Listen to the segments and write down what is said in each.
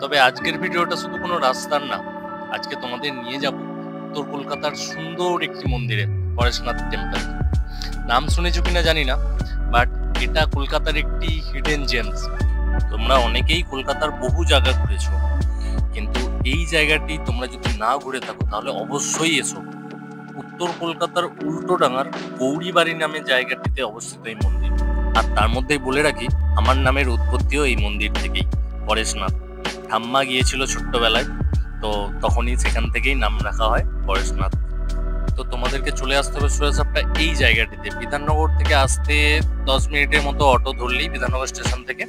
তবে আজকের ভিডিওটা শুধু কোনো রাস্তার না, আজকে তোমাদের নিয়ে যাব উত্তর কলকাতার সুন্দর একটি মন্দিরে, পরেশনাথ টেম্পল। নাম শুনেছো কিনা জানি না, বাট এটা কলকাতার একটি হিডেন জেমস। তোমরা অনেকেই কলকাতার বহু জায়গা ঘুরেছো, কিন্তু এই জায়গাটি তোমরা যদি না ঘুরে থাকো তাহলে অবশ্যই এসো। উত্তর কলকাতার উল্টোডাঙার গৌরীবাড়ি নামে জায়গাটিতে অবস্থিত এই মন্দির। আর তার মধ্যেই বলে রাখি, আমার নামের উৎপত্তিও এই মন্দির থেকেই, পরেশনাথ। ঠাম্মা গিয়েছিল ছোট্টবেলায়, তো তখনই সেখান থেকেই নাম রাখা হয় পরেশনাথ। তো তোমাদেরকে চলে আসতে হবে সোজাসাপটা এই জায়গাটিতে। বিধাননগর থেকে আসতে 10 মিনিটের মতো অটো ধরলেই বিধাননগর স্টেশন থেকে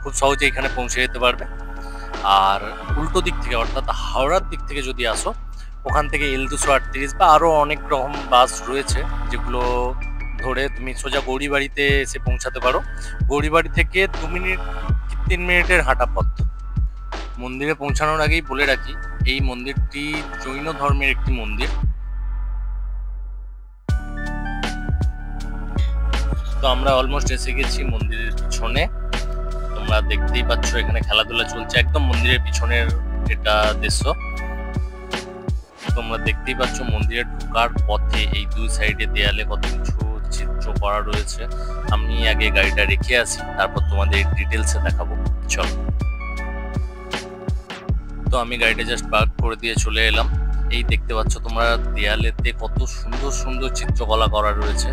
খুব সহজে এখানে পৌঁছে যেতে পারবে। আর উল্টো দিক থেকে অর্থাৎ হাওড়ার দিক থেকে যদি আসো, ওখান থেকে L238 বা আরো অনেক রকম বাস রয়েছে, যেগুলো ধরে তুমি সোজা গৌরীবাড়িতে এসে পৌঁছাতে পারো। গৌরীবাড়ি থেকে 2 মিনিট কি 3 মিনিটের হাঁটা পথ। মন্দিরে পৌঁছানোর আগেই বলে রাখি, এই মন্দিরটি জৈন ধর্মের একটি মন্দির। তো আমরা অলমোস্ট এসে গেছি মন্দিরের পিছনে। তোমরা দেখতেই পাচ্ছ এখানে খেলাধুলা চলছে, একদম মন্দিরের পিছনের এটা দৃশ্য। তোমরা দেখতেই পাচ্ছ মন্দিরে ঢোকার পথে এই দুই সাইডে দেয়ালে কত কিছু চিত্র করা রয়েছে। আমি আগে গাড়িটা রেখে আসি, তারপর তোমাদের ডিটেলসে দেখাবো। চলো। তো আমি গাড়িটা জাস্ট পার্ক করে দিয়ে চলে এলাম। এই দেখতে পাচ্ছ তোমরা দেয়ালেতে কত সুন্দর সুন্দর চিত্রকলা করা রয়েছে।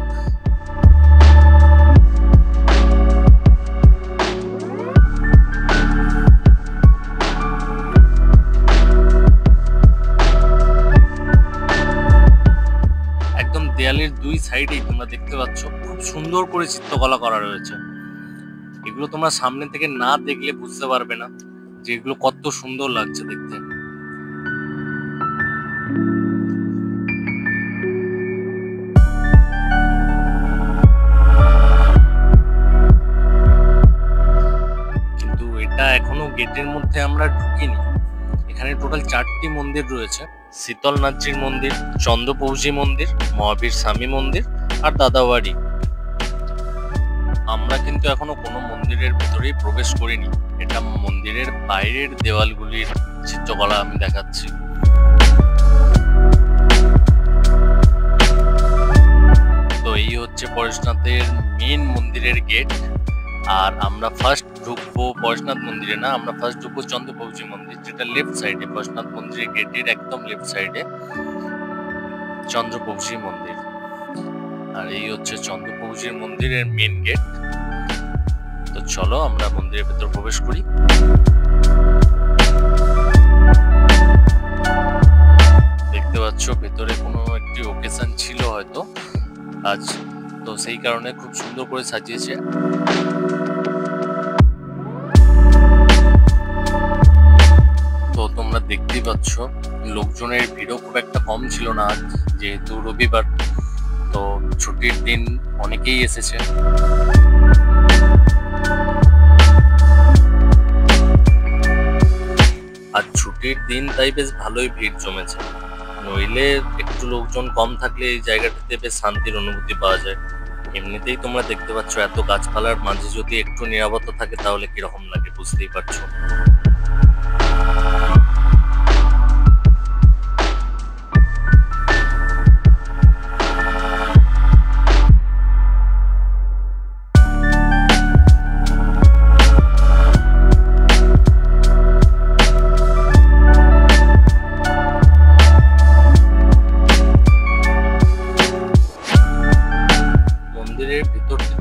একদম দেয়ালের দুই সাইডেই তোমরা দেখতে পাচ্ছ খুব সুন্দর করে চিত্রকলা করা রয়েছে। এগুলো তোমরা সামনে থেকে না দেখলে বুঝতে পারবে না যে এগুলো কত সুন্দর লাগছে দেখতে। কিন্তু এটা এখনো গেটের মধ্যে আমরা ঢুকিনি। এখানে টোটাল 4টি মন্দির রয়েছে: শীতলনাথজির মন্দির, চন্দ্রপৌষী মন্দির, মহাবীর স্বামী মন্দির আর দাদাবাড়ি। আমরা কিন্তু এখনো কোনো মন্দিরের ভেতরেই প্রবেশ করিনি। এটা মন্দিরের বাইরের দেওয়ালগুলির চিত্রকলা আমি দেখাচ্ছি। তো এই হচ্ছে পরেশনাথের মেন মন্দিরের গেট। আর আমরা ফার্স্ট ঢুকবো পরেশনাথ মন্দিরে না, আমরা ফার্স্ট ঢুকবো চন্দ্রপৌষী মন্দির, যেটা লেফট সাইডে। পরেশনাথ মন্দিরের গেটের একদম লেফট সাইডে চন্দ্রপৌষী মন্দির। আর এই হচ্ছে চন্দ্রপৌষীর মন্দিরের মেন গেট। তো চলো আমরা মন্দিরের ভেতর প্রবেশ করি। দেখতে পাচ্ছ ভেতরে কোনো একটি ওকেশন ছিল হয়তো আজ, তো সেই কারণে খুব সুন্দর করে সাজিয়েছে। তো তোমরা দেখতেই পাচ্ছ লোকজনের ভিড়ও খুব একটা কম ছিল না আজ, যেহেতু রবিবার, তো ছুটির দিন অনেকেই এসেছে। আর ছুটির দিন তাই বেশ ভালোই ভিড় জমেছে, নইলে একটু লোকজন কম থাকলে এই জায়গাটিতে বেশ শান্তির অনুভূতি পাওয়া যায়। এমনিতেই তোমরা দেখতে পাচ্ছ এত গাছপালার মাঝে যদি একটু নিরাপত্তা থাকে তাহলে কিরকম লাগে বুঝতেই পারছো।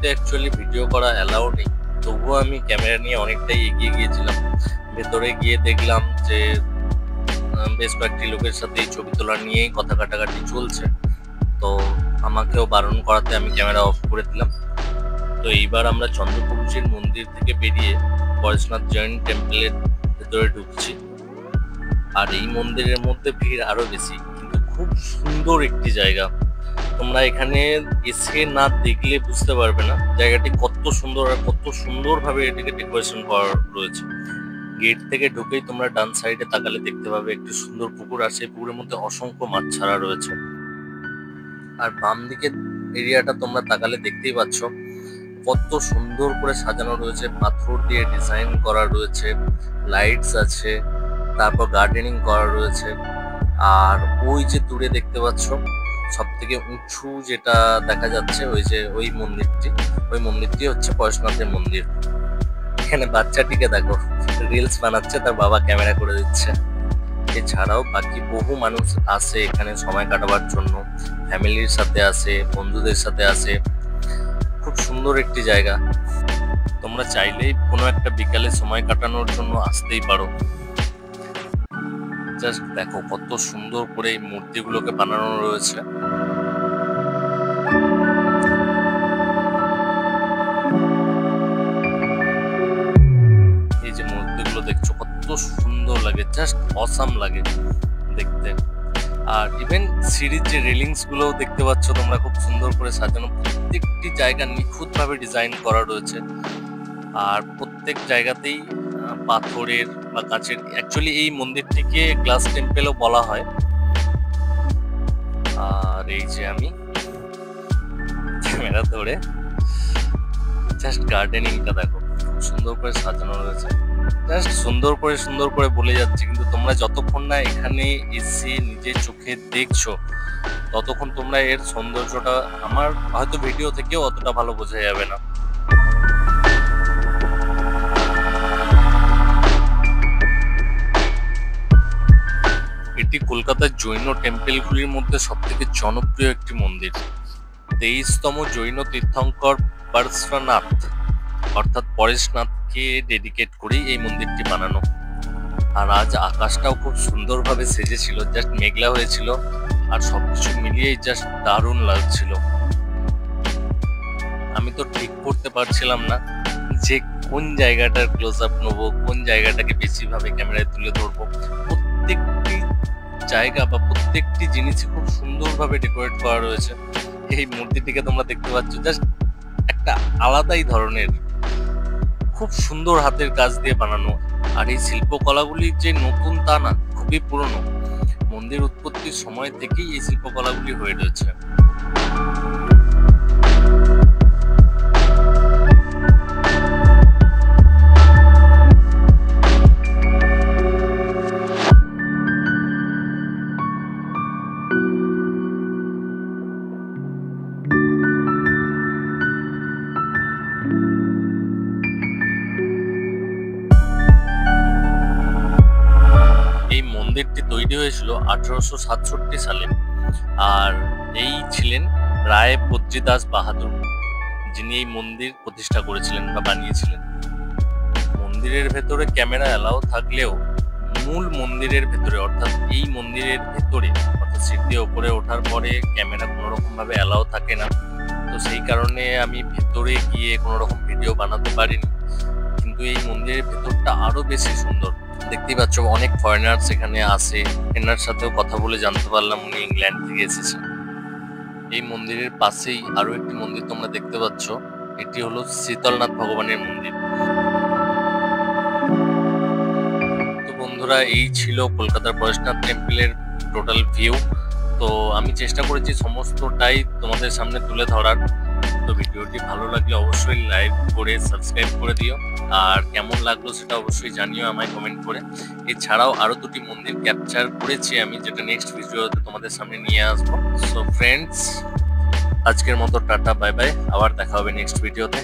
অ্যাকচুয়ালি ভিডিও করা অ্যালাউ নেই, তবুও আমি ক্যামেরা নিয়ে অনেকটাই এগিয়ে গিয়েছিলাম। ভেতরে গিয়ে দেখলাম যে বেশ কয়েকটি লোকের সাথে এই ছবি তোলা নিয়েই কথা কাটাকাটি চলছে, তো আমাকেও বারণ করাতে আমি ক্যামেরা অফ করে দিলাম। তো এইবার আমরা চন্দ্রপৌষীর মন্দির থেকে বেরিয়ে পরেশনাথ জৈন টেম্পলের ভেতরে ঢুকছি। আর এই মন্দিরের মধ্যে ভিড় আরো বেশি, কিন্তু খুব সুন্দর একটি জায়গা। তোমরা এখানে এসে না দেখলে বুঝতে পারবে না জায়গাটি কত সুন্দর আর কত সুন্দরভাবে এটাকে ডেকোরেশন করা রয়েছে। গেট থেকে ঢুকেই তোমরা ডান সাইডে তাকালে দেখতে পাবে একটি সুন্দর পুকুর, আর সেই পুকুরের মধ্যে অসংখ্য মাছ ছাড়া রয়েছে। আর বাম দিকের এরিয়াটা তোমরা তাকালে দেখতেই পাচ্ছ কত সুন্দর করে সাজানো রয়েছে, পাথর দিয়ে ডিজাইন করা রয়েছে, লাইটস আছে, তারপর গার্ডেনিং করা রয়েছে। আর ওই যে দূরে দেখতে পাচ্ছ সব থেকে উঁচু যেটা দেখা যাচ্ছে ওই মন্দিরটি হচ্ছে পরেশনাথের মন্দির। এখানে বাচ্চাটিকে দেখো রিলস বানাচ্ছে, তার বাবা ক্যামেরা করে দিচ্ছে। এছাড়াও বাকি বহু মানুষ আসে এখানে সময় কাটাবার জন্য, ফ্যামিলির সাথে আসে, বন্ধুদের সাথে আসে। খুব সুন্দর একটি জায়গা, তোমরা চাইলেই কোনো একটা বিকালে সময় কাটানোর জন্য আসতেই পারো। জাস্ট দেখো কত সুন্দর করে এই মূর্তিগুলোকে বানানো রয়েছে। এই যে মূর্তিগুলো দেখছো কত সুন্দর লাগে, জাস্ট অসাম লাগে দেখতে। আর ইভেন সিঁড়ির যে রেলিংস গুলো দেখতে পাচ্ছ তোমরা, খুব সুন্দর করে সাজানো, প্রত্যেকটি জায়গা নিখুঁত ভাবে ডিজাইন করা রয়েছে। আর প্রত্যেক জায়গাতেই পাথরের বা কাঁচের, অ্যাকচুয়ালি এই মন্দিরটিকে গ্লাস টেম্পেলও বলা হয়। আর এই যে আমি ক্যামেরা ধরে জাস্ট গার্ডেনিংটা দেখো, খুব সুন্দর করে সাজানো রয়েছে। জাস্ট সুন্দর করে বলে যাচ্ছি, কিন্তু তোমরা যতক্ষণ না এখানে এসে নিজের চোখে দেখছো ততক্ষণ তোমরা এর সৌন্দর্যটা আমার হয়তো ভিডিও থেকেও অতটা ভালো বোঝা যাবে না। এটি কলকাতার জৈন টেম্পেলগুলির মধ্যে সবথেকে জনপ্রিয় একটি মন্দির। 23তম জৈন তীর্থঙ্কর পারশনাথ অর্থাৎ পরেশনাথকে ডেডিকেট করেই এই মন্দিরটি বানানো। আর আজ আকাশটাও খুব সুন্দরভাবে সেজেছিল, জাস্ট মেঘলা হয়েছিল, আর সবকিছু মিলিয়েই জাস্ট দারুণ লাগছিল। আমি তো ঠিক করতে পারছিলাম না যে কোন জায়গাটার ক্লোজ আপ নেবো, কোন জায়গাটাকে বেশিভাবে ক্যামেরায় তুলে ধরবো। প্রত্যেকটি জায়গা বা প্রত্যেকটি জিনিসই খুব সুন্দরভাবে ডেকোরেট করা রয়েছে। এই মূর্তিটিকে তোমরা দেখতে পাচ্ছ, জাস্ট একটা আলাদাই ধরনের, খুব সুন্দর হাতের কাজ দিয়ে বানানো। আর এই শিল্পকলাগুলি যে নতুন তা না, খুবই পুরনো। মন্দির উৎপত্তির সময় থেকেই এই শিল্পকলাগুলি হয়ে রয়েছে। মন্দিরটি তৈরি হয়েছিল 1867 সালে। আর এই ছিলেন রায় বদ্রীদাস বাহাদুর, যিনি এই মন্দির প্রতিষ্ঠা করেছিলেন বা বানিয়েছিলেন। মন্দিরের ভেতরে ক্যামেরা অ্যালাউ থাকলেও মূল মন্দিরের ভেতরে, অর্থাৎ এই মন্দিরের ভেতরে, অর্থাৎ সিঁড়ি দিয়ে ওপরে ওঠার পরে ক্যামেরা কোনো রকম ভাবে অ্যালাউ থাকে না। তো সেই কারণে আমি ভেতরে গিয়ে কোনো রকম ভিডিও বানাতে পারিনি। কিন্তু এই মন্দিরের ভেতরটা আরো বেশি সুন্দর। দেখতেই পাচ্ছ অনেক ফরেনার্স এখানে আসে, এনার সাথেও কথা বলে জানতে পারলাম উনি ইংল্যান্ড থেকে এসেছেন। এই মন্দিরের পাশেই আরো একটি মন্দির তোমরা দেখতে পাচ্ছ, এটি হলো শীতলনাথ ভগবানের মন্দির। তো বন্ধুরা, এই ছিল কলকাতার পরেশনাথ টেম্পলের টোটাল ভিউ। তো আমি চেষ্টা করেছি সমস্তটাই তোমাদের সামনে তুলে ধরার। তো ভিডিওটি ভালো লাগলে অবশ্যই লাইক করে সাবস্ক্রাইব করে দিও, আর কেমন লাগলো সেটা অবশ্যই জানিও আমায় কমেন্ট করে। এছাড়াও আরো দুটি মন্দির ক্যাপচার করেছি আমি, যেটা নেক্সট ভিডিওতে তোমাদের সামনে নিয়ে আসবো। সো ফ্রেন্ডস, আজকের মতো টাটা, বাই বাই, আবার দেখা হবে নেক্সট ভিডিওতে।